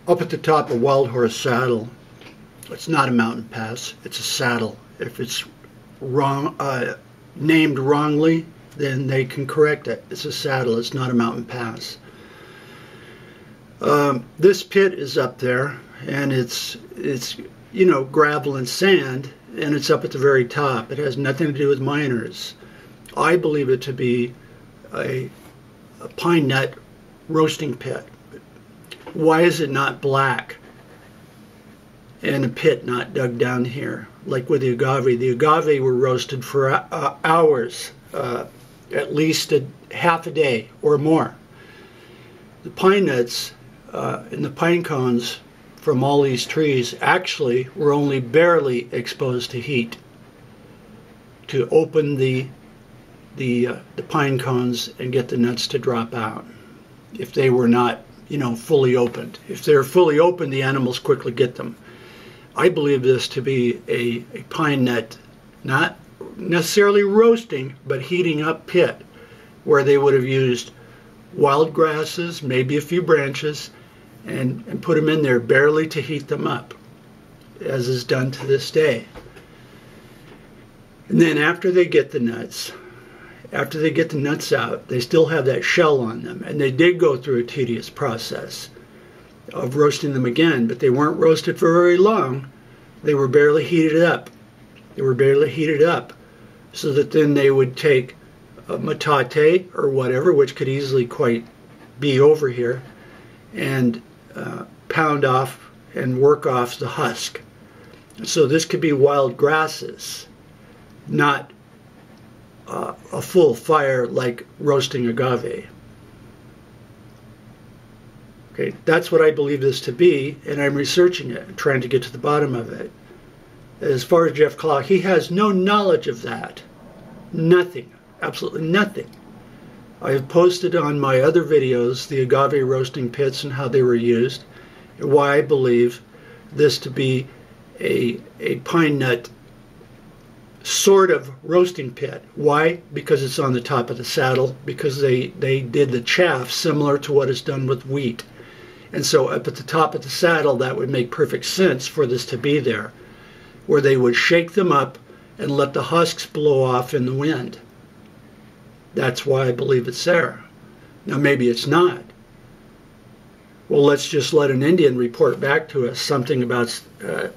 Up at the top of Wild Horse Saddle, it's not a mountain pass, it's a saddle. If it's wrong, named wrongly, then they can correct it. It's a saddle, it's not a mountain pass. This pit is up there, and it's you know, gravel and sand, and it's up at the very top. It has nothing to do with miners. I believe it to be a pine nut roasting pit. Why is it not black and a pit not dug down here like with the agave? The agave were roasted for hours, at least half a day or more. The pine nuts and the pine cones from all these trees actually were only barely exposed to heat to open the pine cones and get the nuts to drop out. If they were not, you know, fully opened. If they're fully open, the animals quickly get them. I believe this to be a pine nut, not necessarily roasting, but heating up pit, where they would have used wild grasses, maybe a few branches, and put them in there barely to heat them up, as is done to this day. And then after they get the nuts, out, they still have that shell on them, and they did go through a tedious process of roasting them again, but they weren't roasted for very long. They were barely heated up. So that then they would take a metate or whatever, which could easily quite be over here, and pound off and work off the husk. So this could be wild grasses, not a full fire like roasting agave. Okay, that's what I believe this to be, and I'm researching it and trying to get to the bottom of it. As far as Jeff Claw, he has no knowledge of that. Nothing. Absolutely nothing. I have posted on my other videos the agave roasting pits and how they were used, and why I believe this to be a pine nut sort of roasting pit. Why? Because it's on the top of the saddle, because they did the chaff similar to what is done with wheat. And so up at the top of the saddle, that would make perfect sense for this to be there, where they would shake them up and let the husks blow off in the wind. That's why I believe it's there. Now maybe it's not. Well, let's just let an Indian report back to us something about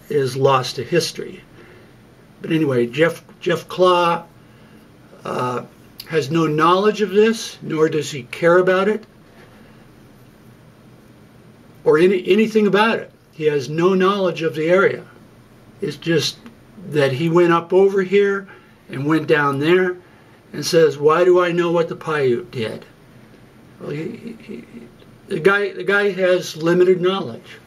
is lost to history. But anyway, Jeff Claw has no knowledge of this, nor does he care about it, or anything about it. He has no knowledge of the area. It's just that he went up over here and went down there and says, why do I know what the Paiute did? Well, the guy has limited knowledge.